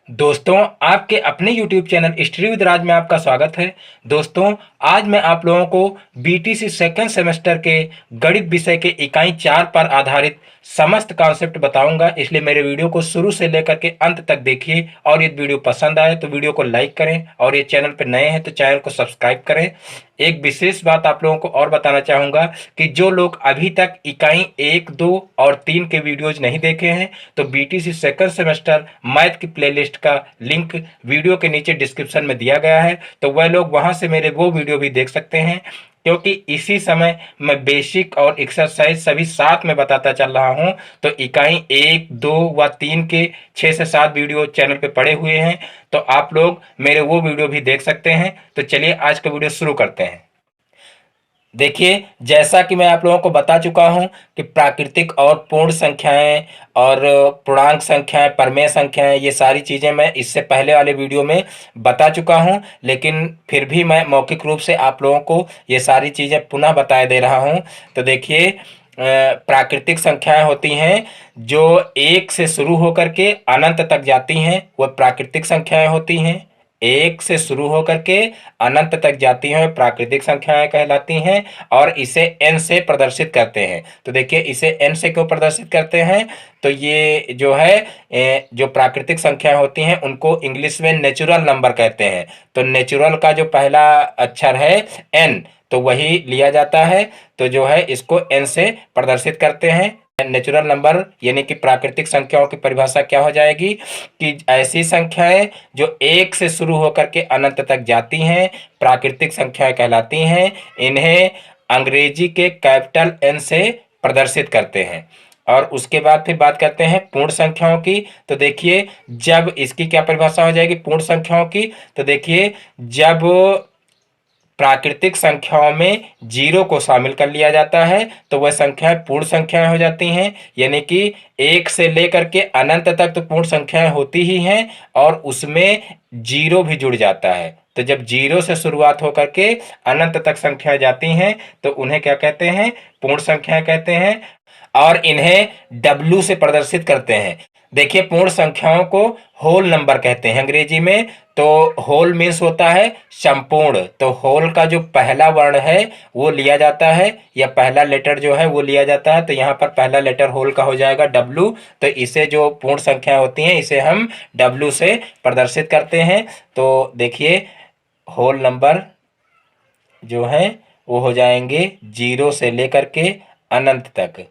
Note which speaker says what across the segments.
Speaker 1: दोस्तों, आपके अपने YouTube चैनल हिस्ट्री विद राज में आपका स्वागत है। दोस्तों, आज मैं आप लोगों को बीटीसी सेकंड सेमेस्टर के गणित विषय के इकाई 4 पर आधारित समस्त कॉन्सेप्ट बताऊंगा, इसलिए मेरे वीडियो को शुरू से लेकर के अंत तक देखिए। और यदि वीडियो पसंद आए तो वीडियो को लाइक करें, और ये चैनल पर नए हैं तो चैनल को सब्सक्राइब करें। एक विशेष बात आप लोगों को और बताना चाहूँगा कि जो लोग अभी तक इकाई 1, 2 और 3 के वीडियोज नहीं देखे हैं तो बीटीसी सेकंड सेमेस्टर मैथ की प्लेलिस्ट का लिंक वीडियो के नीचे डिस्क्रिप्शन में दिया गया है, तो वह लोग वहां से मेरे वो वीडियो भी देख सकते हैं, क्योंकि इसी समय मैं बेसिक और एक्सरसाइज सभी साथ में बताता चल रहा हूं। तो इकाई 1, 2 व 3 के 6 से 7 वीडियो चैनल पे पड़े हुए हैं, तो आप लोग मेरे वो वीडियो भी देख सकते हैं। तो चलिए आज का वीडियो शुरू करते हैं। देखिए, जैसा कि मैं आप लोगों को बता चुका हूं कि प्राकृतिक और पूर्ण संख्याएं और पूर्णांक संख्याएं, परमेय संख्याएं, ये सारी चीज़ें मैं इससे पहले वाले वीडियो में बता चुका हूं, लेकिन फिर भी मैं मौखिक रूप से आप लोगों को ये सारी चीज़ें पुनः बताए दे रहा हूं। तो देखिए, प्राकृतिक संख्याएं होती हैं जो 1 से शुरू होकर के अनंत तक जाती हैं, वह प्राकृतिक संख्याएं होती हैं। 1 से शुरू होकर के अनंत तक जाती हैं, प्राकृतिक संख्याएं कहलाती हैं, और इसे n से प्रदर्शित करते हैं। तो देखिए, इसे n से क्यों प्रदर्शित करते हैं, तो ये जो है जो प्राकृतिक संख्याएं होती हैं उनको इंग्लिश में नेचुरल नंबर कहते हैं। तो नेचुरल का जो पहला अक्षर है n, तो वही लिया जाता है, तो जो है इसको n से प्रदर्शित करते हैं। नेचुरल नंबर यानी कि प्राकृतिक संख्याओं की परिभाषा क्या हो जाएगी कि ऐसी संख्याएं जो 1 से शुरू होकर के अनंत तक जाती हैं प्राकृतिक संख्याएं कहलाती हैं। इन्हें अंग्रेजी के कैपिटल N से प्रदर्शित करते हैं। और उसके बाद फिर बात करते हैं पूर्ण संख्याओं की। तो देखिए, जब इसकी क्या परिभाषा हो जाएगी पूर्ण संख्याओं की, तो देखिए, जब प्राकृतिक संख्याओं में 0 को शामिल कर लिया जाता है तो वह संख्याएं पूर्ण संख्याएं हो जाती हैं। यानी कि 1 से लेकर के अनंत तक तो पूर्ण संख्याएं होती ही हैं, और उसमें 0 भी जुड़ जाता है। तो जब 0 से शुरुआत होकर के अनंत तक संख्याएं जाती हैं तो उन्हें क्या कहते हैं, पूर्ण संख्याएं कहते हैं, और इन्हें W से प्रदर्शित करते हैं। देखिए, पूर्ण संख्याओं को होल नंबर कहते हैं अंग्रेजी में। तो होल मीन्स होता है संपूर्ण। तो होल का जो पहला वर्ण है वो लिया जाता है, या पहला लेटर जो है वो लिया जाता है। तो यहाँ पर पहला लेटर होल का हो जाएगा W। तो इसे जो पूर्ण संख्या होती हैं इसे हम W से प्रदर्शित करते हैं। तो देखिए, होल नंबर जो है वो हो जाएंगे 0 से लेकर के अनंत तक।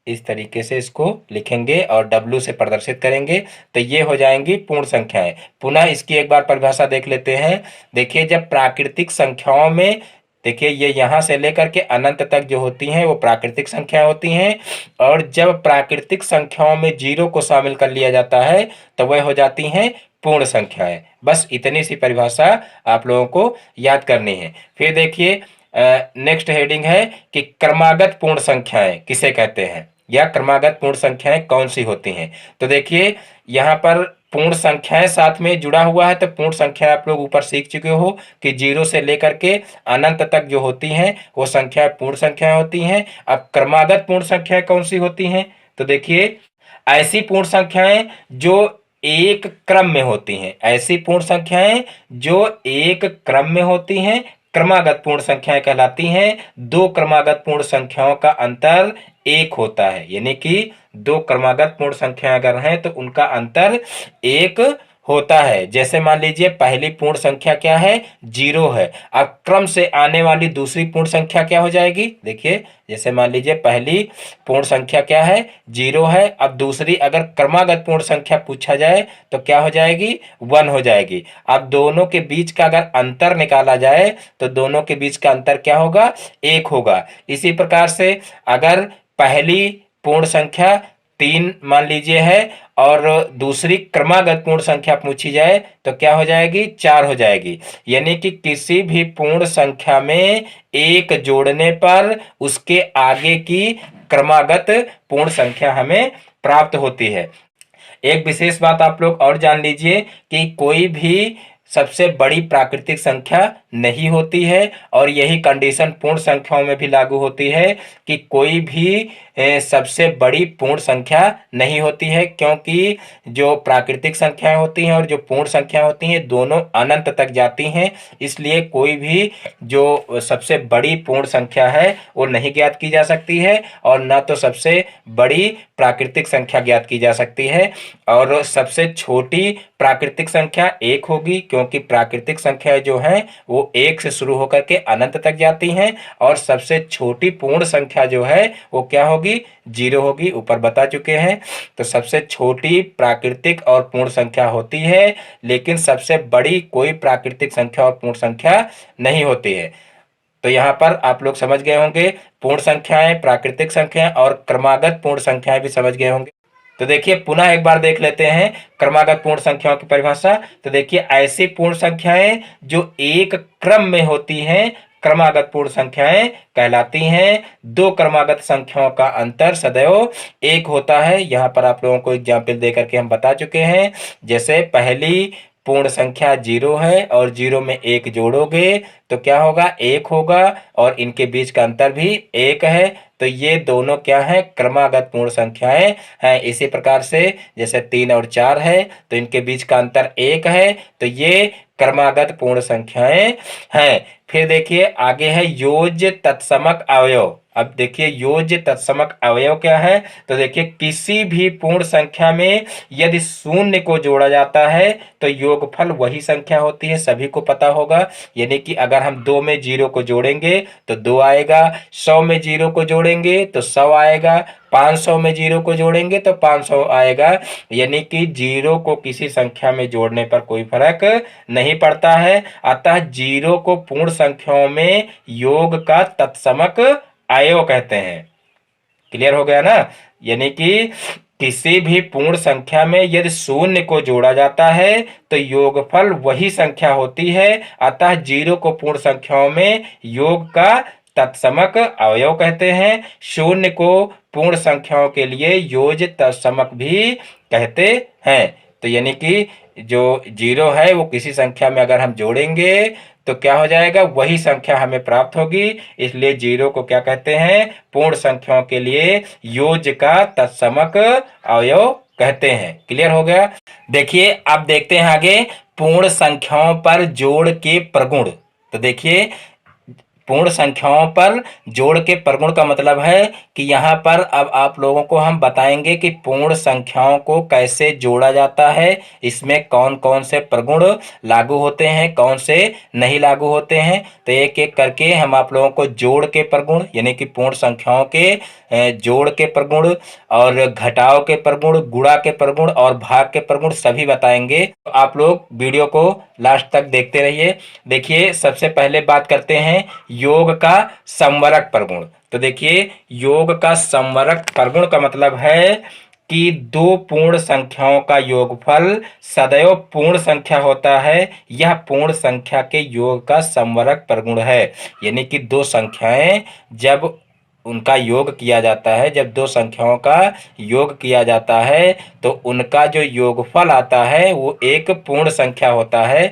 Speaker 1: इस तरीके से इसको लिखेंगे और W से प्रदर्शित करेंगे, तो ये हो जाएंगी पूर्ण संख्याएं। पुनः इसकी एक बार परिभाषा देख लेते हैं। देखिए, जब प्राकृतिक संख्याओं में, देखिए ये यहाँ से लेकर के अनंत तक जो होती हैं वो प्राकृतिक संख्याएं होती हैं, और जब प्राकृतिक संख्याओं में 0 को शामिल कर लिया जाता है तो वह हो जाती हैं पूर्ण संख्याएं। बस इतनी सी परिभाषा आप लोगों को याद करनी है। फिर देखिए, नेक्स्ट हेडिंग है कि क्रमागत पूर्ण संख्याएं किसे कहते हैं, या क्रमागत पूर्ण संख्याएं कौन सी होती हैं। तो देखिए, यहाँ पर पूर्ण संख्याएं साथ में जुड़ा हुआ है, तो पूर्ण संख्या आप लोग ऊपर सीख चुके हो कि 0 से लेकर के अनंत तक जो होती हैं वो संख्याएं पूर्ण संख्याएं होती हैं। अब क्रमागत पूर्ण संख्याएं कौन सी होती हैं, तो देखिए, ऐसी पूर्ण संख्याएं जो एक क्रम में होती हैं, ऐसी पूर्ण संख्याएं जो एक क्रम में होती हैं क्रमागत पूर्ण संख्याएं कहलाती हैं। 2 क्रमागत पूर्ण संख्याओं का अंतर 1 होता है, यानी कि 2 क्रमागत पूर्ण संख्याएं अगर हैं तो उनका अंतर 1 होता है। जैसे मान लीजिए, पहली पूर्ण संख्या क्या है, 0 है। अब क्रम से आने वाली दूसरी पूर्ण संख्या क्या हो जाएगी, देखिए, जैसे मान लीजिए पहली पूर्ण संख्या क्या है, 0 है। अब दूसरी अगर क्रमागत पूर्ण संख्या पूछा जाए तो क्या हो जाएगी, 1 हो जाएगी। अब दोनों के बीच का अगर अंतर निकाला जाए तो दोनों के बीच का अंतर क्या होगा, 1 होगा। इसी प्रकार से अगर पहली पूर्ण संख्या 3 मान लीजिए है, और दूसरी क्रमागत पूर्ण संख्या पूछी जाए तो क्या हो जाएगी, 4 हो जाएगी। यानी कि किसी भी पूर्ण संख्या में 1 जोड़ने पर उसके आगे की क्रमागत पूर्ण संख्या हमें प्राप्त होती है। एक विशेष बात आप लोग और जान लीजिए कि कोई भी सबसे बड़ी प्राकृतिक संख्या नहीं होती है, और यही कंडीशन पूर्ण संख्याओं में भी लागू होती है कि कोई भी सबसे बड़ी पूर्ण संख्या नहीं होती है, क्योंकि जो प्राकृतिक संख्याएं होती हैं और जो पूर्ण संख्या होती हैं दोनों अनंत तक जाती हैं। इसलिए कोई भी जो सबसे बड़ी पूर्ण संख्या है वो नहीं ज्ञात की जा सकती है और न तो सबसे बड़ी प्राकृतिक संख्या ज्ञात की जा सकती है। और सबसे छोटी प्राकृतिक संख्या एक होगी, क्योंकि प्राकृतिक संख्या जो है वो एक से शुरू होकर के अनंत तक जाती हैं। और सबसे छोटी पूर्ण संख्या जो है वो क्या होगी, जीरो होगी, ऊपर बता चुके हैं। तो सबसे छोटी प्राकृतिक और पूर्ण संख्या होती है, लेकिन सबसे बड़ी कोई प्राकृतिक संख्या और पूर्ण संख्या नहीं होती है। तो यहाँ पर आप लोग समझ गए होंगे, पूर्ण संख्याएं, प्राकृतिक संख्याएं और क्रमागत पूर्ण संख्याएं भी समझ गए होंगे। तो देखिए पुनः एक बार देख लेते हैं क्रमागत पूर्ण संख्याओं की परिभाषा। तो देखिए ऐसी पूर्ण संख्याएं जो एक क्रम में होती हैं क्रमागत पूर्ण संख्याएं कहलाती हैं। दो क्रमागत संख्याओं का अंतर सदैव एक होता है। यहाँ पर आप लोगों को एग्जाम्पल देकर के हम बता चुके हैं। जैसे पहली पूर्ण संख्या जीरो है और जीरो में एक जोड़ोगे तो क्या होगा, एक होगा, और इनके बीच का अंतर भी एक है। तो ये दोनों क्या है, क्रमागत पूर्ण संख्याएं हैं। इसी प्रकार से जैसे 3 और 4 है तो इनके बीच का अंतर एक है, तो ये क्रमागत पूर्ण संख्याएं हैं। फिर देखिए आगे है योज्य तत्समक अवयव। अब देखिए योज्य तत्समक अवयव क्या है। तो देखिए किसी भी पूर्ण संख्या में यदि शून्य को जोड़ा जाता है तो योगफल वही संख्या होती है, सभी को पता होगा। यानी कि अगर हम 2 में 0 को जोड़ेंगे तो 2 आएगा, 100 में 0 को जोड़ेंगे तो 100 आएगा, 500 में 0 को जोड़ेंगे तो 500 आएगा। यानी कि 0 को किसी संख्या में जोड़ने पर कोई फर्क नहीं पड़ता है। अतः 0 को पूर्ण संख्याओं में योग का तत्समक अवयव कहते हैं। क्लियर हो गया ना। यानी कि किसी भी पूर्ण संख्या में यदि शून्य को जोड़ा जाता है तो योगफल वही संख्या होती है। अतः 0 को पूर्ण संख्याओं में योग का तत्समक अवयव कहते हैं। शून्य को पूर्ण संख्याओं के लिए योज्य तत्समक भी कहते हैं। तो यानी कि जो 0 है वो किसी संख्या में अगर हम जोड़ेंगे तो क्या हो जाएगा, वही संख्या हमें प्राप्त होगी। इसलिए 0 को क्या कहते हैं, पूर्ण संख्याओं के लिए योज्य का तत्समक अवयव कहते हैं। क्लियर हो गया। देखिए अब देखते हैं आगे पूर्ण संख्याओं पर जोड़ के प्रगुण। तो देखिए पूर्ण संख्याओं पर जोड़ के प्रगुण का मतलब है कि यहाँ पर अब आप लोगों को हम बताएंगे कि पूर्ण संख्याओं को कैसे जोड़ा जाता है, इसमें कौन कौन से प्रगुण लागू होते हैं, कौन से नहीं लागू होते हैं। तो एक एक करके हम आप लोगों को जोड़ के प्रगुण यानी कि पूर्ण संख्याओं के जोड़ के प्रगुण और घटाव के प्रगुण, गुणा के प्रगुण और भाग के प्रगुण सभी बताएंगे। तो आप लोग वीडियो को लास्ट तक देखते रहिए। देखिए सबसे पहले बात करते हैं योग का समवरक प्रगुण। तो देखिए योग का समवरक प्रगुण का मतलब है कि दो पूर्ण संख्याओं का योगफल सदैव पूर्ण संख्या होता है। यह पूर्ण संख्या के योग का समवरक प्रगुण है। यानी कि दो संख्याएं जब उनका योग किया जाता है, जब दो संख्याओं का योग किया जाता है तो उनका जो योगफल आता है वो एक पूर्ण संख्या होता है।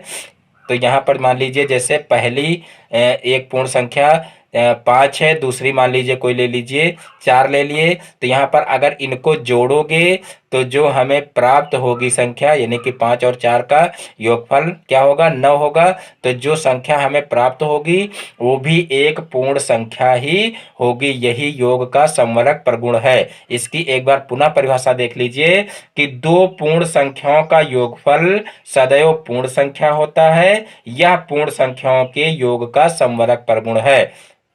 Speaker 1: तो यहाँ पर मान लीजिए जैसे पहली एक पूर्ण संख्या 5 है, दूसरी मान लीजिए कोई ले लीजिए 4 ले लिए। तो यहाँ पर अगर इनको जोड़ोगे तो जो हमें प्राप्त होगी संख्या यानी कि 5 और 4 का योगफल क्या होगा, 9 होगा। तो जो संख्या हमें प्राप्त होगी वो भी एक पूर्ण संख्या ही होगी। यही योग का समवरक प्रगुण है। इसकी एक बार पुनः परिभाषा देख लीजिए कि दो पूर्ण संख्याओं का योगफल सदैव पूर्ण संख्या होता है। यह पूर्ण संख्याओं के योग का समवरक प्रगुण है।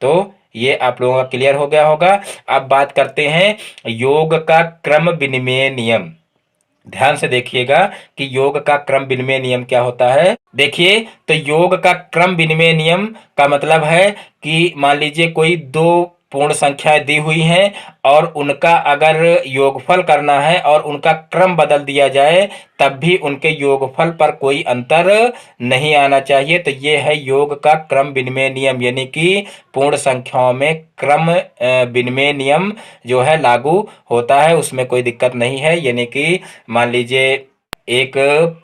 Speaker 1: तो ये आप लोगों का क्लियर हो गया होगा। अब बात करते हैं योग का क्रम विनिमय नियम। ध्यान से देखिएगा कि योग का क्रम विनिमय नियम क्या होता है। देखिए तो योग का क्रम विनिमय नियम का मतलब है कि मान लीजिए कोई दो पूर्ण संख्याएं दी हुई हैं और उनका अगर योगफल करना है और उनका क्रम बदल दिया जाए तब भी उनके योगफल पर कोई अंतर नहीं आना चाहिए। तो ये है योग का क्रम विनिमय नियम। यानी कि पूर्ण संख्याओं में क्रम विनिमय नियम जो है लागू होता है, उसमें कोई दिक्कत नहीं है। यानी कि मान लीजिए एक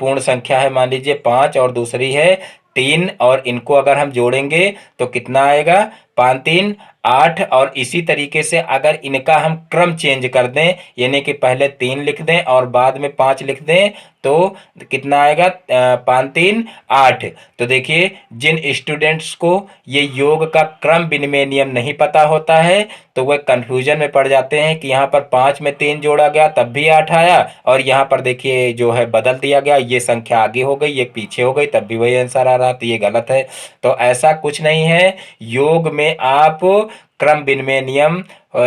Speaker 1: पूर्ण संख्या है मान लीजिए 5 और दूसरी है 3 और इनको अगर हम जोड़ेंगे तो कितना आएगा, 5 3 8 और इसी तरीके से अगर इनका हम क्रम चेंज कर दें, यानी कि पहले 3 लिख दें और बाद में 5 लिख दें, तो कितना आएगा? 5 3 8। तो देखिए, जिन स्टूडेंट्स को ये योग का क्रम विनिमय नियम नहीं पता होता है तो वह कंफ्यूजन में पड़ जाते हैं कि यहाँ पर 5 में 3 जोड़ा गया तब भी 8 आया, और यहाँ पर देखिए जो है बदल दिया गया, ये संख्या आगे हो गई ये पीछे हो गई, तब भी वही आंसर आ रहा, तो ये गलत है। तो ऐसा कुछ नहीं है, योग में आप क्रम विनिमय नियम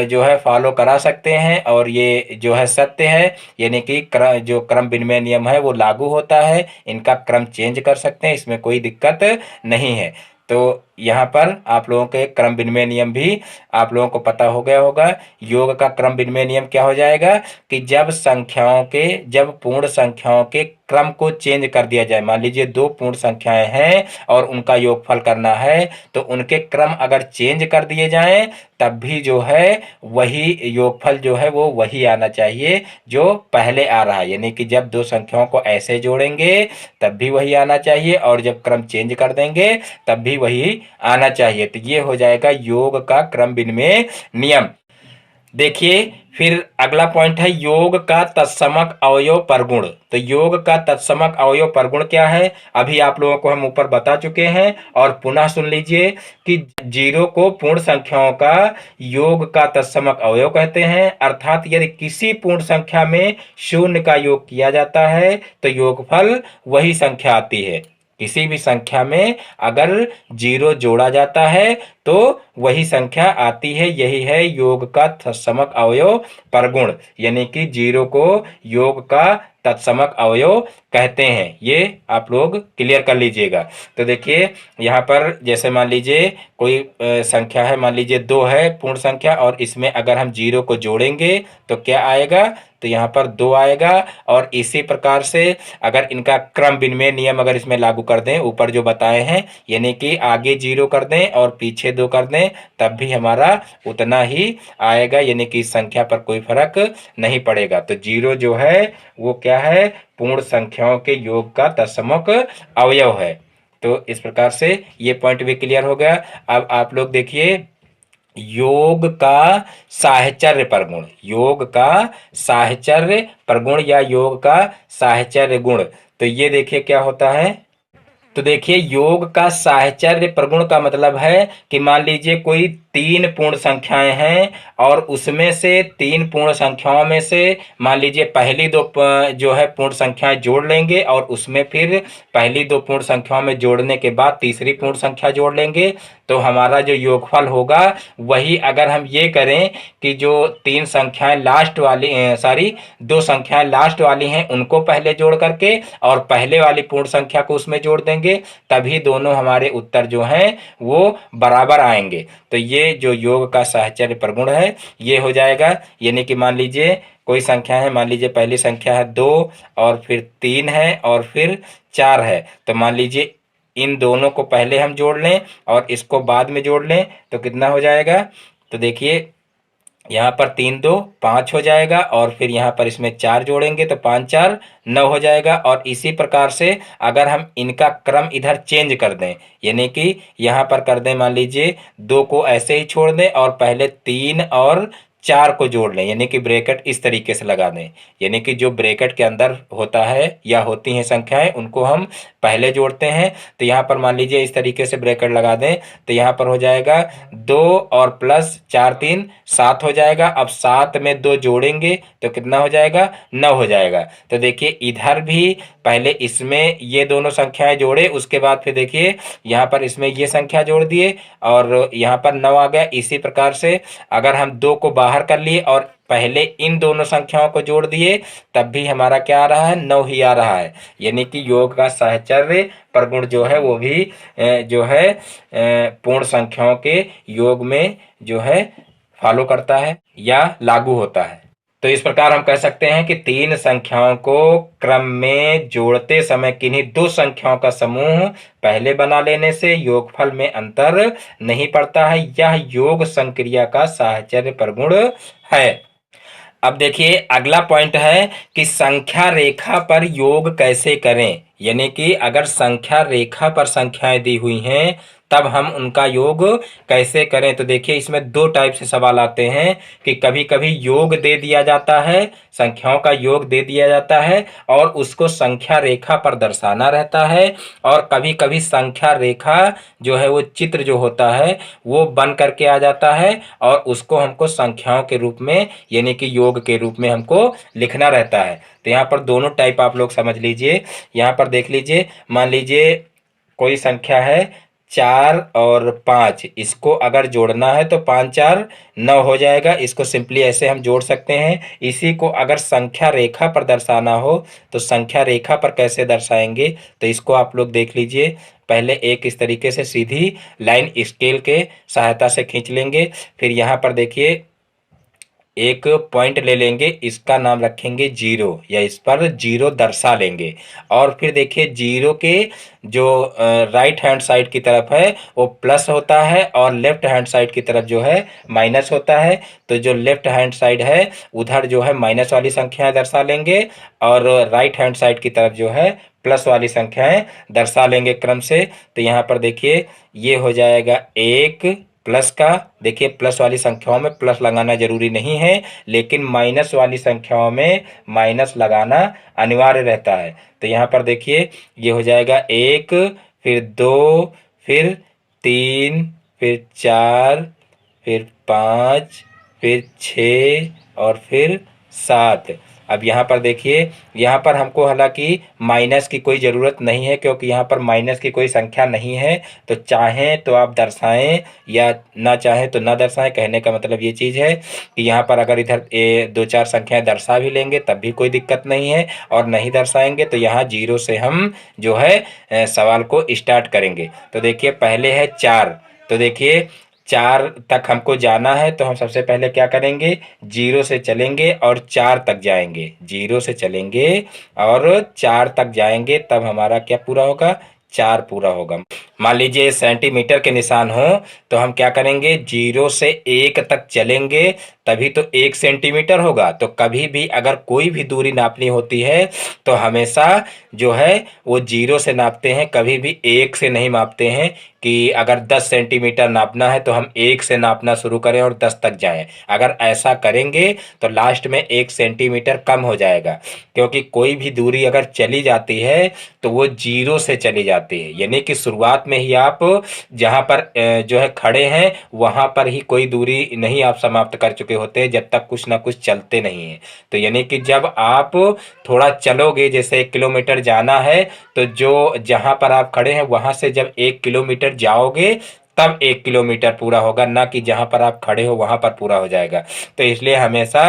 Speaker 1: जो है फॉलो करा सकते हैं, और ये जो है सत्य है, यानी कि जो क्रम विनिमय नियम है वो लागू होता है, इनका क्रम चेंज कर सकते हैं, इसमें कोई दिक्कत नहीं है। तो यहाँ पर आप लोगों के क्रम विनिमय नियम भी आप लोगों को पता हो गया होगा। योग का क्रम विनिमय नियम क्या हो जाएगा कि जब पूर्ण संख्याओं के क्रम को चेंज कर दिया जाए, मान लीजिए 2 पूर्ण संख्याएं हैं और उनका योगफल करना है, तो उनके क्रम अगर चेंज कर दिए जाएं तब भी जो है वही योगफल जो है वो वही आना चाहिए जो पहले आ रहा है, यानी कि जब 2 संख्याओं को ऐसे जोड़ेंगे तब भी वही आना चाहिए, और जब क्रम चेंज कर देंगे तब भी वही आना चाहिए। तो ये हो जाएगा योग का क्रम विनिमय नियम। देखिए, फिर अगला पॉइंट है योग का तत्समक अवयव परगुण। तो योग का तत्समक अवयव परगुण क्या है, अभी आप लोगों को हम ऊपर बता चुके हैं, और पुनः सुन लीजिए कि 0 को पूर्ण संख्याओं का योग का तत्समक अवयव कहते हैं, अर्थात यदि किसी पूर्ण संख्या में 0 का योग किया जाता है तो योगफल वही संख्या आती है। किसी भी संख्या में अगर 0 जोड़ा जाता है तो वही संख्या आती है, यही है योग का तत्समक अवयव परगुण, यानी कि 0 को योग का तत्समक अवयव कहते हैं। ये आप लोग क्लियर कर लीजिएगा। तो देखिए, यहाँ पर जैसे मान लीजिए कोई संख्या है, मान लीजिए 2 है पूर्ण संख्या, और इसमें अगर हम 0 को जोड़ेंगे तो क्या आएगा? तो यहाँ पर 2 आएगा, और इसी प्रकार से अगर इनका क्रम विनिमय नियम अगर इसमें लागू कर दें, ऊपर जो बताए हैं, यानी कि आगे 0 कर दें और पीछे 2 कर दें, तब भी हमारा उतना ही आएगा, यानी कि इस संख्या पर कोई फर्क नहीं पड़ेगा। तो 0 जो है वो क्या है? पूर्ण संख्याओं के योग का तत्समक अवयव है। तो इस प्रकार से ये पॉइंट भी क्लियर हो गया। अब आप लोग देखिए, योग का साहचर्य परगुण, योग का साहचर्य परगुण या योग का साहचर्य गुण, तो ये देखिए क्या होता है। तो देखिए, योग का साहचर्य प्रगुण का मतलब है कि मान लीजिए कोई 3 पूर्ण संख्याएं हैं, और उसमें से 3 पूर्ण संख्याओं में से मान लीजिए पहली 2 जो है पूर्ण संख्याएं जोड़ लेंगे, और उसमें फिर पहली 2 पूर्ण संख्याओं में जोड़ने के बाद तीसरी पूर्ण संख्या जोड़ लेंगे, तो हमारा जो योगफल होगा वही, अगर हम ये करें कि जो 3 संख्याएं लास्ट वाली 2 संख्याएं लास्ट वाली हैं उनको पहले जोड़ करके और पहले वाली पूर्ण संख्या को उसमें जोड़ देंगे, तभी दोनों हमारे उत्तर जो हैं वो बराबर आएंगे। तो ये जो योग का साहचर्य प्रगुण है ये हो जाएगा, यानी कि मान लीजिए कोई संख्या है, मान लीजिए पहली संख्या है 2 और फिर 3 है और फिर 4 है, तो मान लीजिए इन दोनों को पहले हम जोड़ लें और इसको बाद में जोड़ लें, तो कितना हो जाएगा? तो देखिए, यहाँ पर 3 2 5 हो जाएगा, और फिर यहाँ पर इसमें 4 जोड़ेंगे तो 5 4 9 हो जाएगा। और इसी प्रकार से अगर हम इनका क्रम इधर चेंज कर दें, यानी कि यहाँ पर कर दें, मान लीजिए 2 को ऐसे ही छोड़ दें और पहले 3 और 4 को जोड़ लें, यानी कि ब्रैकेट इस तरीके से लगा दें, यानी कि जो ब्रैकेट के अंदर होता है या होती हैं संख्याएं उनको हम पहले जोड़ते हैं। तो यहाँ पर मान लीजिए इस तरीके से ब्रैकेट लगा दें, तो यहाँ पर हो जाएगा 2 और प्लस 4 3 7 हो जाएगा। अब 7 में 2 जोड़ेंगे तो कितना हो जाएगा? 9 हो जाएगा। तो देखिए, इधर भी पहले इसमें ये दोनों संख्याएं जोड़े, उसके बाद फिर देखिए यहाँ पर इसमें ये संख्या जोड़ दिए और यहाँ पर 9 आ गया। इसी प्रकार से अगर हम 2 को बाहर कर लिए और पहले इन दोनों संख्याओं को जोड़ दिए, तब भी हमारा क्या आ रहा है? 9 ही आ रहा है। यानी कि योग का साहचर्य प्रगुण जो है वो भी जो है पूर्ण संख्याओं के योग में जो है फॉलो करता है या लागू होता है। तो इस प्रकार हम कह सकते हैं कि 3 संख्याओं को क्रम में जोड़ते समय किन्हीं 2 संख्याओं का समूह पहले बना लेने से योगफल में अंतर नहीं पड़ता है। यह योग संक्रिया का साहचर्य प्रगुण है। अब देखिए, अगला पॉइंट है कि संख्या रेखा पर योग कैसे करें। यानी कि अगर संख्या रेखा पर संख्याएं दी हुई हैं तब हम उनका योग कैसे करें। तो देखिए इसमें दो टाइप से सवाल आते हैं कि कभी कभी योग दे दिया जाता है, संख्याओं का योग दे दिया जाता है और उसको संख्या रेखा पर दर्शाना रहता है, और कभी कभी संख्या रेखा जो है वो चित्र जो होता है वो बन करके आ जाता है और उसको हमको संख्याओं के रूप में यानी कि योग के रूप में हमको लिखना रहता है। तो यहाँ पर दोनों टाइप आप लोग समझ लीजिए। यहाँ पर देख लीजिए, मान लीजिए कोई संख्या है 4 और 5, इसको अगर जोड़ना है तो 5 4 9 हो जाएगा। इसको सिंपली ऐसे हम जोड़ सकते हैं। इसी को अगर संख्या रेखा पर दर्शाना हो तो संख्या रेखा पर कैसे दर्शाएंगे, तो इसको आप लोग देख लीजिए। पहले एक इस तरीके से सीधी लाइन स्केल के सहायता से खींच लेंगे। फिर यहाँ पर देखिए एक पॉइंट ले लेंगे, इसका नाम रखेंगे जीरो, या इस पर जीरो दर्शा लेंगे। और फिर देखिए जीरो के जो राइट हैंड साइड की तरफ है वो प्लस होता है और लेफ्ट हैंड साइड की तरफ जो है माइनस होता है। तो जो लेफ्ट हैंड साइड है उधर जो है माइनस वाली संख्याएं दर्शा लेंगे और राइट हैंड साइड की तरफ जो है प्लस वाली संख्याएं दर्शा लेंगे क्रम से। तो यहाँ पर देखिए ये हो जाएगा एक प्लस का, देखिए प्लस वाली संख्याओं में प्लस लगाना जरूरी नहीं है, लेकिन माइनस वाली संख्याओं में माइनस लगाना अनिवार्य रहता है। तो यहाँ पर देखिए ये हो जाएगा एक, फिर दो, फिर तीन, फिर चार, फिर पाँच, फिर छः और फिर 7। अब यहाँ पर देखिए यहाँ पर हमको हालांकि माइनस की कोई ज़रूरत नहीं है क्योंकि यहाँ पर माइनस की कोई संख्या नहीं है। तो चाहें तो आप दर्शाएं या ना चाहें तो ना दर्शाएं। कहने का मतलब ये चीज़ है कि यहाँ पर अगर इधर 2 4 संख्याएं दर्शा भी लेंगे तब भी कोई दिक्कत नहीं है, और नहीं दर्शाएंगे तो यहाँ जीरो से हम जो है सवाल को स्टार्ट करेंगे। तो देखिए पहले है 4, तो देखिए 4 तक हमको जाना है तो हम सबसे पहले क्या करेंगे, जीरो से चलेंगे और 4 तक जाएंगे। जीरो से चलेंगे और 4 तक जाएंगे तब हमारा क्या पूरा होगा, 4 पूरा होगा। मान लीजिए सेंटीमीटर के निशान हो तो हम क्या करेंगे, जीरो से 1 तक चलेंगे तभी तो 1 सेंटीमीटर होगा। तो कभी भी अगर कोई भी दूरी नापनी होती है तो हमेशा जो है वो जीरो से नापते हैं, कभी भी 1 से नहीं मापते हैं। कि अगर 10 सेंटीमीटर नापना है तो हम 1 से नापना शुरू करें और 10 तक जाएं। अगर ऐसा करेंगे तो लास्ट में 1 सेंटीमीटर कम हो जाएगा, क्योंकि कोई भी दूरी अगर चली जाती है तो वो जीरो से चली जाती है। यानी कि शुरुआत में ही आप जहां पर जो है खड़े हैं वहां पर ही कोई दूरी नहीं आप समाप्त कर चुके होते हैं जब तक कुछ ना कुछ चलते नहीं है। तो यानी कि जब आप थोड़ा चलोगे, जैसे 1 किलोमीटर जाना है तो जो जहां पर आप खड़े हैं वहां से जब 1 किलोमीटर जाओगे तब 1 किलोमीटर पूरा होगा, ना कि जहां पर आप खड़े हो वहां पर पूरा हो जाएगा। तो इसलिए हमेशा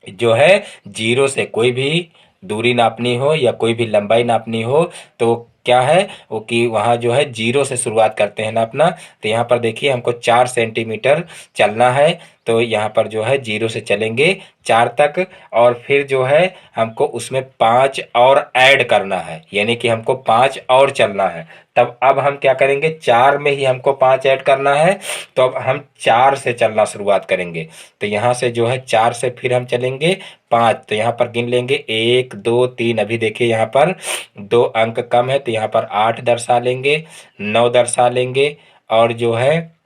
Speaker 1: जो है जीरो से कोई भी दूरी नापनी हो या कोई भी लंबाई नापनी हो तो क्या है वो कि वहाँ जो है जीरो से शुरुआत करते हैं नापना। तो यहाँ पर देखिए हमको 4 सेंटीमीटर चलना है तो यहाँ पर जो है जीरो से चलेंगे 4 तक, और फिर जो है हमको उसमें 5 और ऐड करना है, यानी कि हमको 5 और चलना है। तब अब हम क्या करेंगे, 4 में ही हमको 5 ऐड करना है तो अब हम 4 से चलना शुरुआत करेंगे। तो यहाँ से जो है 4 से फिर हम चलेंगे 5, तो यहाँ पर गिन लेंगे 1 2 3। अभी देखिए यहाँ पर 2 अंक कम है तो यहाँ पर 8 दर्शा लेंगे, 9 दर्शा लेंगे, और जो है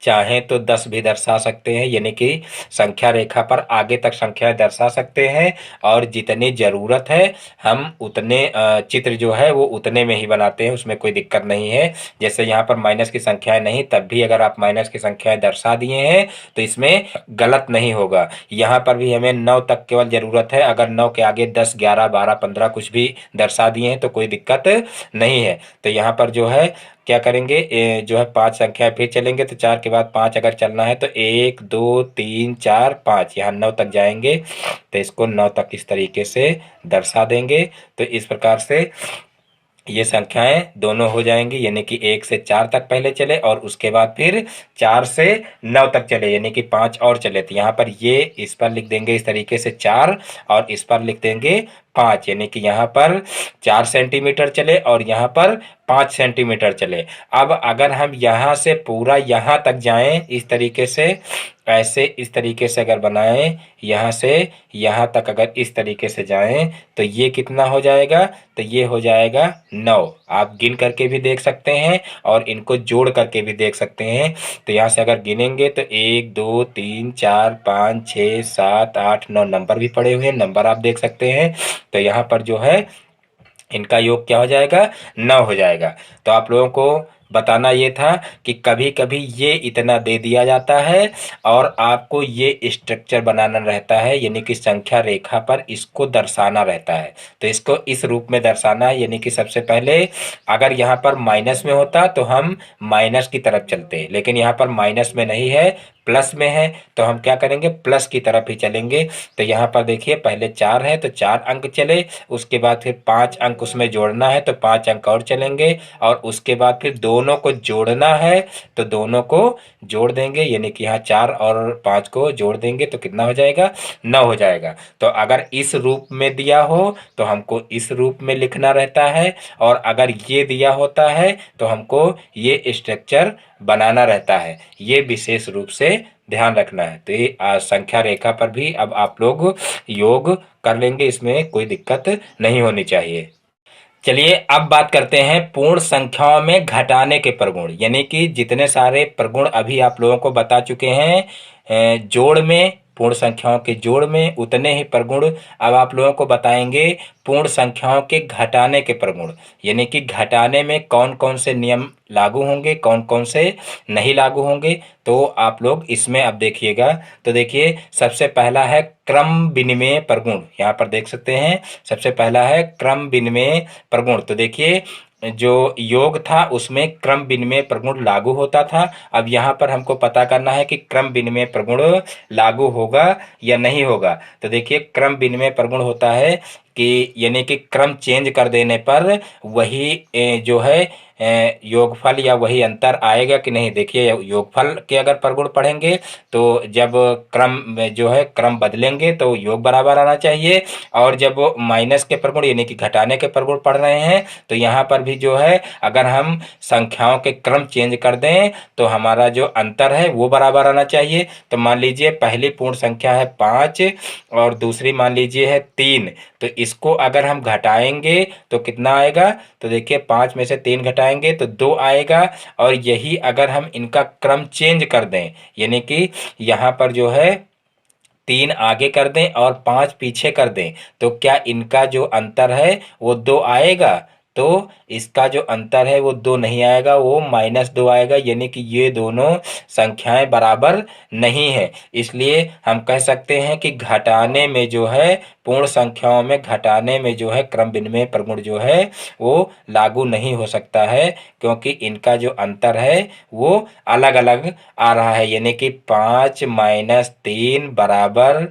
Speaker 1: चाहें तो 10 भी दर्शा सकते हैं। यानी कि संख्या रेखा पर आगे तक संख्याएं दर्शा सकते हैं, और जितनी ज़रूरत है हम उतने चित्र जो है वो उतने में ही बनाते हैं, उसमें कोई दिक्कत नहीं है। जैसे यहाँ पर माइनस की संख्याएं नहीं, तब भी अगर आप माइनस की संख्याएं दर्शा दिए हैं तो इसमें गलत नहीं होगा। यहाँ पर भी हमें 9 तक केवल ज़रूरत है, अगर 9 के आगे 10 11 12 15 कुछ भी दर्शा दिए हैं तो कोई दिक्कत नहीं है। तो यहाँ पर जो है क्या करेंगे, जो है 5 संख्याएं फिर चलेंगे तो 4 के बाद 5 अगर चलना है तो 1 2 3 4 5, यहाँ 9 तक जाएंगे तो इसको 9 तक इस तरीके से दर्शा देंगे। तो इस प्रकार से ये संख्याएं दोनों हो जाएंगी, यानी कि 1 से 4 तक पहले चले और उसके बाद फिर 4 से 9 तक चले, यानी कि 5 और चले। तो यहाँ पर ये इस पर लिख देंगे इस तरीके से 4 और इस पर लिख देंगे 5, यानी कि यहाँ पर 4 सेंटीमीटर चले और यहाँ पर 5 सेंटीमीटर चले। अब अगर हम यहाँ से पूरा यहाँ तक जाएं इस तरीके से, ऐसे इस तरीके से अगर बनाएं, यहाँ से यहाँ तक अगर इस तरीके से जाएं तो ये कितना हो जाएगा, तो ये हो जाएगा 9। आप गिन करके भी देख सकते हैं और इनको जोड़ करके भी देख सकते हैं। तो यहाँ से अगर गिनेंगे तो 1 2 3 4 5 6 7 8 9 नंबर भी पड़े हुए हैं, नंबर आप देख सकते हैं। तो यहाँ पर जो है इनका योग क्या हो जाएगा, 9 हो जाएगा। तो आप लोगों को बताना ये था कि कभी कभी ये इतना दे दिया जाता है और आपको ये स्ट्रक्चर बनाना रहता है, यानी कि संख्या रेखा पर इसको दर्शाना रहता है। तो इसको इस रूप में दर्शाना है, यानी कि सबसे पहले अगर यहाँ पर माइनस में होता तो हम माइनस की तरफ चलते, लेकिन यहाँ पर माइनस में नहीं है, प्लस में है, तो हम क्या करेंगे, प्लस की तरफ ही चलेंगे। तो यहाँ पर देखिए पहले 4 है तो 4 अंक चले, उसके बाद फिर 5 अंक उसमें जोड़ना है तो 5 अंक और चलेंगे, और उसके बाद फिर दोनों को जोड़ना है तो दोनों को जोड़ देंगे, यानी कि यहाँ 4 और 5 को जोड़ देंगे तो कितना हो जाएगा, 9 हो जाएगा। तो अगर इस रूप में दिया हो तो हमको इस रूप में लिखना रहता है, और अगर ये दिया होता है तो हमको ये स्ट्रक्चर बनाना रहता है। ये विशेष रूप से ध्यान रखना है। तो ये संख्या रेखा पर भी अब आप लोग योग कर लेंगे, इसमें कोई दिक्कत नहीं होनी चाहिए। चलिए अब बात करते हैं पूर्ण संख्याओं में घटाने के प्रगुण, यानी कि जितने सारे प्रगुण अभी आप लोगों को बता चुके हैं जोड़ में, पूर्ण संख्याओं के जोड़ में, उतने ही प्रगुण अब आप लोगों को बताएंगे पूर्ण संख्याओं के घटाने के प्रगुण, यानी कि घटाने में कौन कौन से नियम लागू होंगे, कौन कौन से नहीं लागू होंगे। तो आप लोग इसमें अब देखिएगा। तो देखिए सबसे पहला है क्रम विनिमय प्रगुण, यहाँ पर देख सकते हैं सबसे पहला है क्रम विनिमय प्रगुण। तो देखिए जो योग था उसमें क्रम विनिमय प्रगुण लागू होता था। अब यहाँ पर हमको पता करना है कि क्रम विनिमय प्रगुण लागू होगा या नहीं होगा। तो देखिए क्रम विनिमय प्रगुण होता है कि यानी कि क्रम चेंज कर देने पर वही जो है योगफल या वही अंतर आएगा कि नहीं। देखिए योगफल के अगर प्रगुण पढ़ेंगे तो जब क्रम जो है क्रम बदलेंगे तो योग बराबर आना चाहिए, और जब माइनस के प्रगुण यानी कि घटाने के प्रगुण पढ़ रहे हैं तो यहाँ पर भी जो है अगर हम संख्याओं के क्रम चेंज कर दें तो हमारा जो अंतर है वो बराबर आना चाहिए। तो मान लीजिए पहली पूर्ण संख्या है 5 और दूसरी मान लीजिए है 3, तो इसको अगर हम घटाएंगे तो कितना आएगा। तो देखिए 5 में से 3 घटाएंगे तो 2 आएगा, और यही अगर हम इनका क्रम चेंज कर दें यानी कि यहाँ पर जो है 3 आगे कर दें और 5 पीछे कर दें तो क्या इनका जो अंतर है वो 2 आएगा। तो इसका जो अंतर है वो 2 नहीं आएगा, वो -2 आएगा, यानी कि ये दोनों संख्याएं बराबर नहीं है। इसलिए हम कह सकते हैं कि घटाने में जो है पूर्ण संख्याओं में घटाने में जो है क्रम विनिमय प्रगुण जो है वो लागू नहीं हो सकता है, क्योंकि इनका जो अंतर है वो अलग अलग आ रहा है, यानी कि 5 - 3 बराबर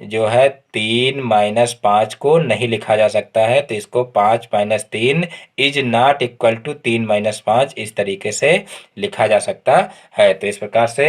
Speaker 1: जो है 3 - 5 को नहीं लिखा जा सकता है। तो इसको 5 - 3 इज नॉट इक्वल टू 3 - 5 इस तरीके से लिखा जा सकता है। तो इस प्रकार से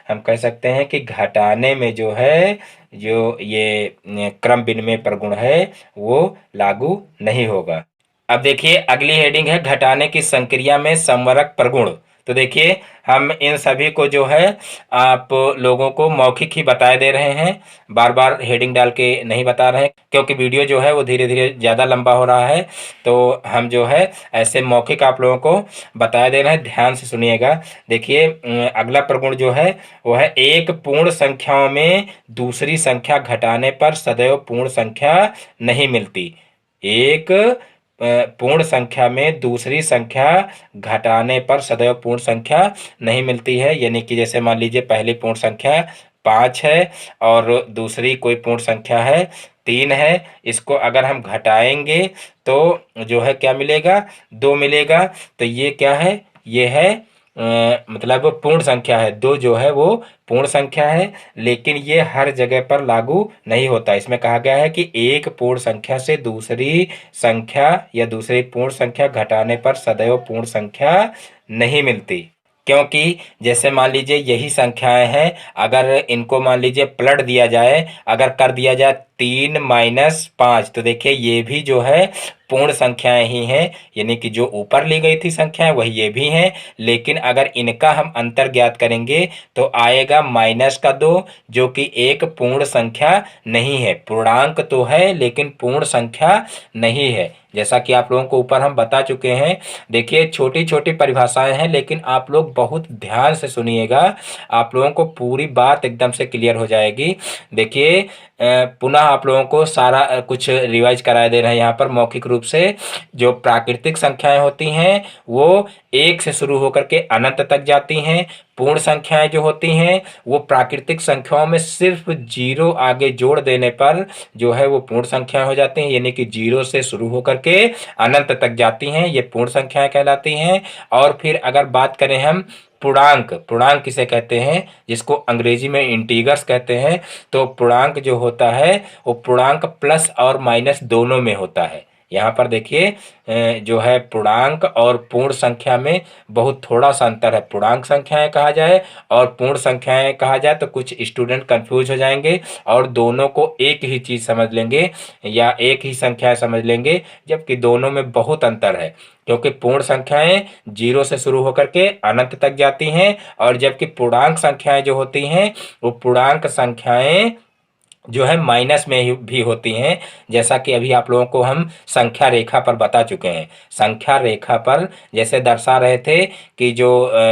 Speaker 1: हम कह सकते हैं कि घटाने में जो है जो ये क्रम विनिमय प्रगुण है वो लागू नहीं होगा। अब देखिए अगली हेडिंग है घटाने की संक्रिया में संवरक प्रगुण। तो देखिए हम इन सभी को जो है आप लोगों को मौखिक ही बताए दे रहे हैं, बार बार हेडिंग डाल के नहीं बता रहे हैं, क्योंकि वीडियो जो है वो धीरे धीरे ज़्यादा लंबा हो रहा है। तो हम जो है ऐसे मौखिक आप लोगों को बताए दे रहे हैं, ध्यान से सुनिएगा। देखिए अगला प्रगुण जो है वो है एक पूर्ण संख्याओं में दूसरी संख्या घटाने पर सदैव पूर्ण संख्या नहीं मिलती। एक पूर्ण संख्या में दूसरी संख्या घटाने पर सदैव पूर्ण संख्या नहीं मिलती है, यानी कि जैसे मान लीजिए पहली पूर्ण संख्या 5 है और दूसरी कोई पूर्ण संख्या है 3 है, इसको अगर हम घटाएंगे तो जो है क्या मिलेगा, 2 मिलेगा। तो ये क्या है, ये है मतलब पूर्ण संख्या है, 2 जो है वो पूर्ण संख्या है, लेकिन ये हर जगह पर लागू नहीं होता। इसमें कहा गया है कि एक पूर्ण संख्या से दूसरी संख्या या दूसरी पूर्ण संख्या घटाने पर सदैव पूर्ण संख्या नहीं मिलती, क्योंकि जैसे मान लीजिए यही संख्याएं हैं, अगर इनको मान लीजिए पलट दिया जाए, अगर कर दिया जाए 3 - 5, तो देखिए ये भी जो है पूर्ण संख्याएं ही हैं, यानी कि जो ऊपर ली गई थी संख्याएं वही ये भी हैं। लेकिन अगर इनका हम अंतर ज्ञात करेंगे तो आएगा -2, जो कि एक पूर्ण संख्या नहीं है। पूर्णांक तो है लेकिन पूर्ण संख्या नहीं है, जैसा कि आप लोगों को ऊपर हम बता चुके हैं। देखिए, छोटी छोटी परिभाषाएं हैं, लेकिन आप लोग बहुत ध्यान से सुनिएगा, आप लोगों को पूरी बात एकदम से क्लियर हो जाएगी। देखिए, पुनः आप लोगों को सारा कुछ रिवाइज करा दे रहे हैं यहाँ पर मौखिक रूप से। जो प्राकृतिक संख्याएं होती हैं वो 1 से शुरू होकर के अनंत तक जाती हैं। पूर्ण संख्याएं जो होती हैं वो प्राकृतिक संख्याओं में सिर्फ 0 आगे जोड़ देने पर जो है वो पूर्ण संख्याएं हो जाती हैं, यानी कि 0 से शुरू होकर के अनंत तक जाती हैं, ये पूर्ण संख्याएं कहलाती हैं। और फिर अगर बात करें हम पूर्णांक, पूर्णांक किसे कहते हैं, जिसको अंग्रेजी में इंटीगर्स कहते हैं, तो पूर्णांक जो होता है वो पूर्णांक प्लस और माइनस दोनों में होता है। यहाँ पर देखिए, जो है पूर्णांक और पूर्ण संख्या में बहुत थोड़ा सा अंतर है। पूर्णांक संख्याएं कहा जाए और पूर्ण संख्याएं कहा जाए तो कुछ स्टूडेंट कंफ्यूज हो जाएंगे और दोनों को एक ही चीज समझ लेंगे या एक ही संख्याएं समझ लेंगे, जबकि दोनों में बहुत अंतर है। क्योंकि पूर्ण संख्याएं 0 से शुरू होकर के अनंत तक जाती हैं, और जबकि पूर्णांक संख्याएं जो होती हैं वो पूर्णांक संख्याएं जो है माइनस में भी होती हैं, जैसा कि अभी आप लोगों को हम संख्या रेखा पर बता चुके हैं। संख्या रेखा पर जैसे दर्शा रहे थे कि जो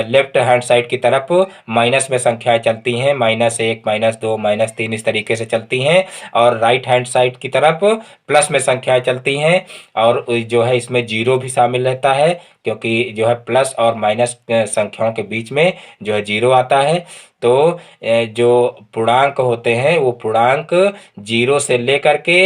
Speaker 1: लेफ्ट हैंड साइड की तरफ माइनस में संख्याएं चलती हैं, -1, -2, -3 इस तरीके से चलती हैं, और राइट हैंड साइड की तरफ प्लस में संख्याएं चलती हैं, और जो है इसमें 0 भी शामिल रहता है, क्योंकि जो है प्लस और माइनस संख्याओं के बीच में जो है 0 आता है। तो जो पूर्णांक होते हैं वो पूर्णांक 0 से लेकर के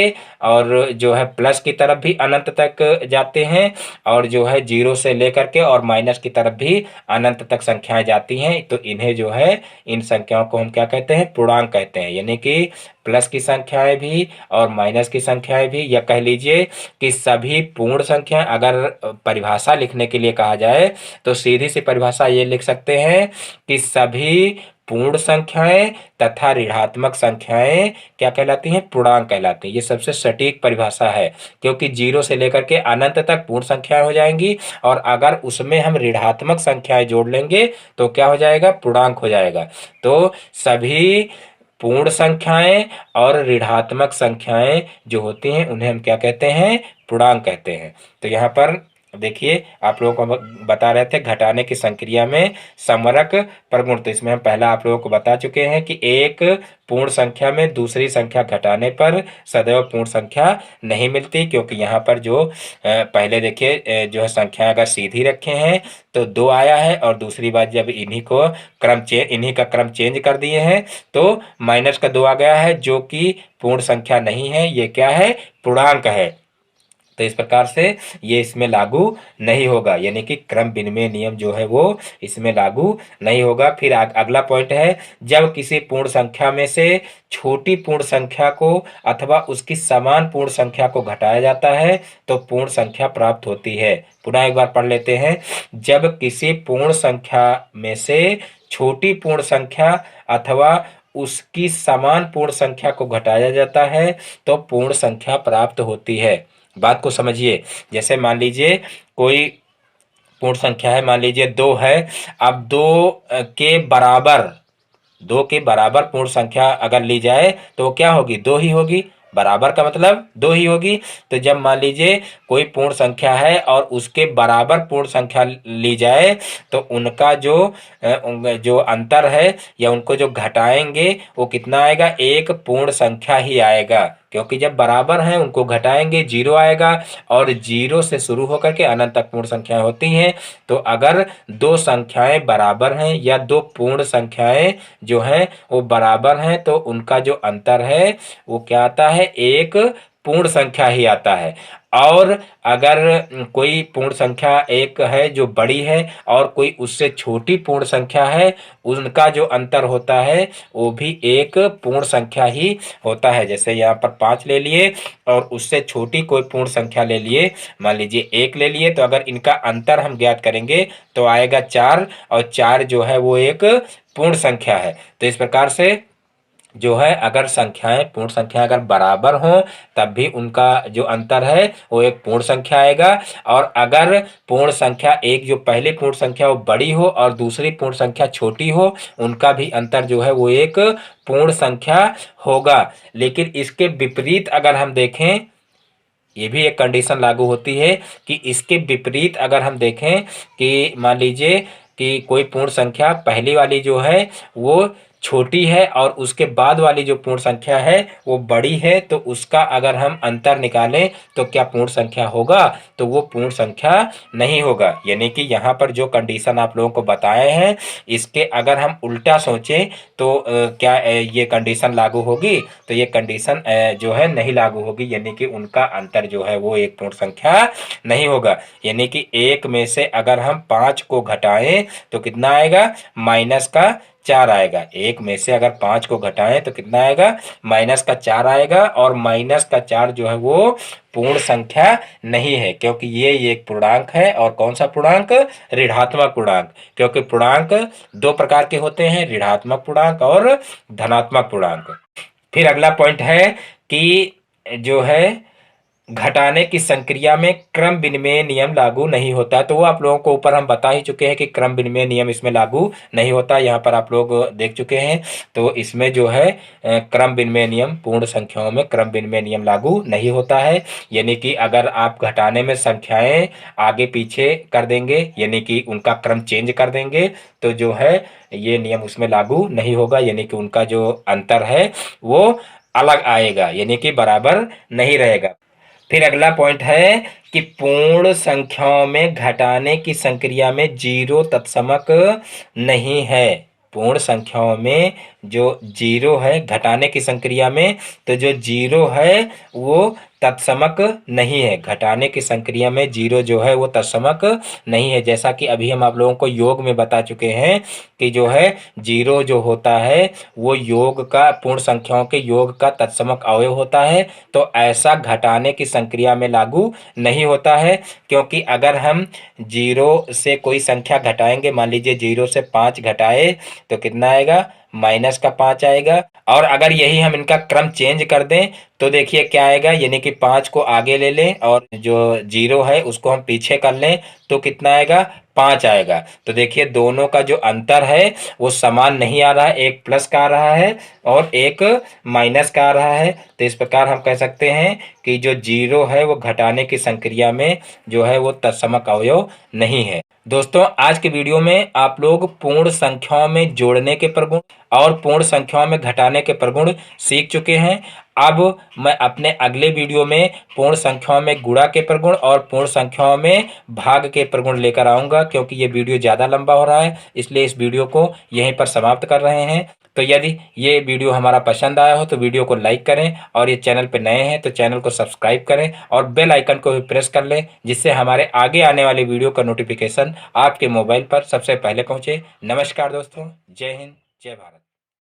Speaker 1: और जो है प्लस की तरफ भी अनंत तक जाते हैं, और जो है 0 से लेकर के और माइनस की तरफ भी अनंत तक संख्याएं जाती हैं। तो इन्हें जो है, इन संख्याओं को हम क्या कहते हैं, पूर्णांक कहते हैं। यानी कि प्लस की संख्याएं भी और माइनस की संख्याएं भी, या कह लीजिए कि सभी पूर्ण संख्याएं। अगर परिभाषा लिखने के लिए कहा जाए तो सीधी सी परिभाषा ये लिख सकते हैं कि सभी पूर्ण संख्याएं तथा ऋणात्मक संख्याएं क्या कहलाती हैं, पूर्णांक कहलाती हैं। ये सबसे सटीक परिभाषा है, क्योंकि 0 से लेकर के अनंत तक पूर्ण संख्याएं हो जाएंगी, और अगर उसमें हम ऋणात्मक संख्याएं जोड़ लेंगे तो क्या हो जाएगा, पूर्णांक हो जाएगा। तो सभी पूर्ण संख्याएं और ऋणात्मक संख्याएं जो होती हैं उन्हें हम क्या कहते हैं, पूर्णांक कहते हैं। तो यहाँ पर देखिए, आप लोगों को बता रहे थे घटाने की संक्रिया में समरक प्रगुण। तो इसमें हम पहला आप लोगों को बता चुके हैं कि एक पूर्ण संख्या में दूसरी संख्या घटाने पर सदैव पूर्ण संख्या नहीं मिलती, क्योंकि यहाँ पर जो पहले देखिए जो है संख्या अगर सीधी रखे हैं तो 2 आया है, और दूसरी बात जब इन्हीं का क्रम चेंज कर दिए हैं तो -2 आ गया है, जो कि पूर्ण संख्या नहीं है, ये क्या है, पूर्णांक है। तो इस प्रकार से ये इसमें लागू नहीं होगा, यानी कि क्रम विनिमय नियम जो है वो इसमें लागू नहीं होगा। फिर अगला पॉइंट है, जब किसी पूर्ण संख्या में से छोटी पूर्ण संख्या को अथवा उसकी समान पूर्ण संख्या को घटाया जाता है तो पूर्ण संख्या प्राप्त होती है। पुनः एक बार पढ़ लेते हैं, जब किसी पूर्ण संख्या में से छोटी पूर्ण संख्या अथवा उसकी समान पूर्ण संख्या को घटाया जाता है तो पूर्ण संख्या प्राप्त होती है। बात को समझिए, जैसे मान लीजिए कोई पूर्ण संख्या है, मान लीजिए 2 है। अब 2 के बराबर पूर्ण संख्या अगर ली जाए तो क्या होगी, 2 ही होगी। बराबर का मतलब 2 ही होगी। तो जब मान लीजिए कोई पूर्ण संख्या है और उसके बराबर पूर्ण संख्या ली जाए तो उनका जो अंतर है या उनको जो घटाएंगे वो कितना आएगा, एक पूर्ण संख्या ही आएगा, क्योंकि जब बराबर हैं उनको घटाएंगे 0 आएगा, और 0 से शुरू होकर के अनंत तक पूर्ण संख्याएं होती हैं। तो अगर 2 संख्याएं बराबर हैं या 2 पूर्ण संख्याएं जो हैं वो बराबर हैं तो उनका जो अंतर है वो क्या आता है, एक पूर्ण संख्या ही आता है। और अगर कोई पूर्ण संख्या एक है जो बड़ी है और कोई उससे छोटी पूर्ण संख्या है, उनका जो अंतर होता है वो भी एक पूर्ण संख्या ही होता है। जैसे यहाँ पर 5 ले लिए और उससे छोटी कोई पूर्ण संख्या ले लिए, मान लीजिए 1 ले लिए, तो अगर इनका अंतर हम ज्ञात करेंगे तो आएगा 4, और 4 जो है वो एक पूर्ण संख्या है। तो इस प्रकार से जो है अगर संख्याएं पूर्ण संख्या अगर बराबर हों तब भी उनका जो अंतर है वो एक पूर्ण संख्या आएगा। और अगर पूर्ण संख्या एक जो पहली पूर्ण संख्या वो बड़ी हो और दूसरी पूर्ण संख्या छोटी हो, उनका भी अंतर जो है वो एक पूर्ण संख्या होगा। लेकिन इसके विपरीत अगर हम देखें, ये भी एक कंडीशन लागू होती है कि इसके विपरीत अगर हम देखें कि मान लीजिए कि कोई पूर्ण संख्या पहली वाली जो है वो छोटी है और उसके बाद वाली जो पूर्ण संख्या है वो बड़ी है, तो उसका अगर हम अंतर निकालें तो क्या पूर्ण संख्या होगा? तो वो पूर्ण संख्या नहीं होगा। यानी कि यहाँ पर जो कंडीशन आप लोगों को बताए हैं इसके अगर हम उल्टा सोचें तो क्या ये कंडीशन लागू होगी? तो ये कंडीशन जो है नहीं लागू होगी, यानी कि उनका अंतर जो है वो एक पूर्ण संख्या नहीं होगा। यानी कि एक में से अगर हम 5 को घटाएं तो कितना आएगा? माइनस का 4 आएगा। एक में से अगर 5 को घटाएं तो कितना आएगा? माइनस का 4 आएगा। और माइनस का 4 जो है वो पूर्ण संख्या नहीं है, क्योंकि ये एक पूर्णांक है। और कौन सा पूर्णांक? ऋणात्मक पूर्णांक। क्योंकि पूर्णांक दो प्रकार के होते हैं, ऋणात्मक पूर्णांक और धनात्मक पूर्णांक। फिर अगला पॉइंट है कि जो है घटाने की संक्रिया में क्रम विनिमय नियम लागू नहीं होता। तो वो आप लोगों को ऊपर हम बता ही चुके हैं कि क्रम विनिमय नियम इसमें लागू नहीं होता, यहाँ पर आप लोग देख चुके हैं। तो इसमें जो है क्रम विनिमय नियम, पूर्ण संख्याओं में क्रम विनिमय नियम लागू नहीं होता है। यानी कि अगर आप घटाने में संख्याएं आगे पीछे कर देंगे, यानी कि उनका क्रम चेंज कर देंगे, तो जो है ये नियम उसमें लागू नहीं होगा। यानी कि उनका जो अंतर है वो अलग आएगा, यानी कि बराबर नहीं रहेगा। फिर अगला पॉइंट है कि पूर्ण संख्याओं में घटाने की संक्रिया में जीरो तत्समक नहीं है। पूर्ण संख्याओं में जो जीरो है घटाने की संक्रिया में, तो जो जीरो है वो तत्समक नहीं है। घटाने की संक्रिया में जीरो जो है वो तत्समक नहीं है। जैसा कि अभी हम आप लोगों को योग में बता चुके हैं कि जो है जीरो जो होता है वो योग का, पूर्ण संख्याओं के योग का तत्समक अवयव होता है। तो ऐसा घटाने की संक्रिया में लागू नहीं होता है, क्योंकि अगर हम जीरो से कोई संख्या घटाएंगे, मान लीजिए जीरो से 5 घटाए तो कितना आएगा? माइनस का 5 आएगा। और अगर यही हम इनका क्रम चेंज कर दें तो देखिए क्या आएगा, यानी कि 5 को आगे ले लें और जो जीरो है उसको हम पीछे कर लें तो कितना आएगा? 5 आएगा। तो देखिए दोनों का जो अंतर है वो समान नहीं आ रहा है, एक प्लस का आ रहा है और एक माइनस का आ रहा है। तो इस प्रकार हम कह सकते हैं कि जो जीरो है वो घटाने की संक्रिया में जो है वो तत्समक अवयव नहीं है। दोस्तों आज के वीडियो में आप लोग पूर्ण संख्याओं में जोड़ने के प्रगुण और पूर्ण संख्याओं में घटाने के प्रगुण सीख चुके हैं। अब मैं अपने अगले वीडियो में पूर्ण संख्याओं में गुणा के प्रगुण और पूर्ण संख्याओं में भाग के प्रगुण लेकर आऊँगा, क्योंकि ये वीडियो ज़्यादा लंबा हो रहा है, इसलिए इस वीडियो को यहीं पर समाप्त कर रहे हैं। तो यदि ये वीडियो हमारा पसंद आया हो तो वीडियो को लाइक करें, और ये चैनल पर नए हैं तो चैनल को सब्सक्राइब करें और बेल आइकन को भी प्रेस कर लें, जिससे हमारे आगे आने वाले वीडियो का नोटिफिकेशन आपके मोबाइल पर सबसे पहले पहुंचे। नमस्कार दोस्तों, जय हिंद, जय भारत।